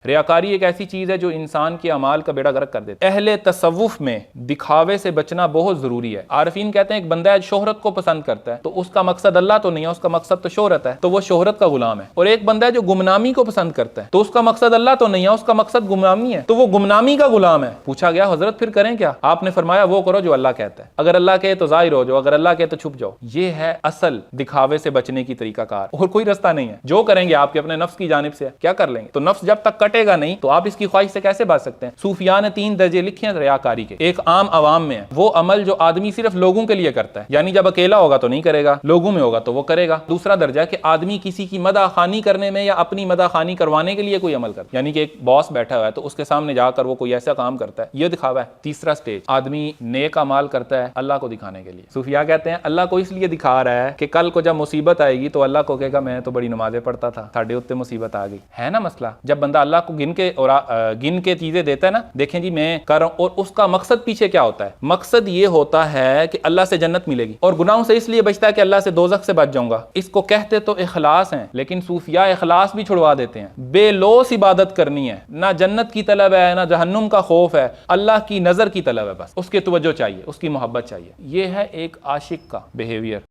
रियाकारी एक ऐसी चीज है जो इंसान के अमाल का बेड़ा गर्क कर देती है। अहले तसव्वुफ में दिखावे से बचना बहुत जरूरी है। आरिफीन कहते हैं एक बंदा है शोहरत को पसंद करता है तो उसका मकसद अल्लाह तो नहीं है, उसका मकसद तो शोहरत है, तो वो शोहरत का गुलाम है। और एक बंदा है जो गुमनामी को पसंद करता है तो उसका मकसद अल्लाह तो नहीं है, उसका मकसद गुमनामी है, तो वो गुमनामी का गुलाम है। पूछा गया हजरत फिर करें क्या? आपने फरमाया वो करो जो अल्लाह कहता है। अगर अल्लाह कहे तो जाहिर हो जाओ, अगर अल्लाह कहे तो छुप जाओ। ये है असल दिखावे से बचने की तरीकाकार, और कोई रास्ता नहीं है। जो करेंगे आपके अपने नफ्स की जानिब से क्या कर लेंगे। तो नफ्स जब तक कटेगा नहीं तो आप इसकी ख्वाहिश से कैसे बच सकते हैं। सूफिया ने 3 दर्जे लिखे हैं रियाकारी के। एक आम अवाम में है, वो अमल जो आदमी सिर्फ लोगों के लिए करता है, यानी जब अकेला होगा तो नहीं करेगा, लोगों में होगा तो वो करेगा। दूसरा दर्जा कि आदमी किसी की मदाखानी करने में या अपनी मदाखानी करवाने के लिए कोई अमल करता है, यानी कि एक बॉस बैठा हुआ है तो उसके सामने जाकर वो कोई ऐसा काम करता है, ये दिखावा है। तीसरा स्टेज आदमी नेक अमाल करता है अल्लाह को दिखाने के लिए। सूफिया कहते हैं अल्लाह को इसलिए दिखा रहा है कि कल को जब मुसीबत आएगी तो अल्लाह को कहेगा मैं तो बड़ी नमाजें पढ़ता था, साढ़े उत्ते मुसीबत आ गई। है ना मसला। जब बंदा अल्लाह को गिन के चीजें देता है ना, देखें जी मैं कर रहा हूं, और उसका मकसद पीछे क्या होता है? मकसद ये होता है कि अल्लाह से जन्नत मिलेगी, और गुनाहों से इसलिए बचता है कि अल्लाह से दोज़ख से बच जाऊंगा। इसको कहते तो इखलास हैं, लेकिन सूफिया इखलास भी छुड़वा देते हैं। बेलोस इबादत करनी है, ना जन्नत की तलब है ना जहन्नुम का खौफ है, अल्लाह की नजर की तलब है, बस उसके तवज्जो चाहिए, उसकी मोहब्बत चाहिए। यह है एक आशिक का बिहेवियर।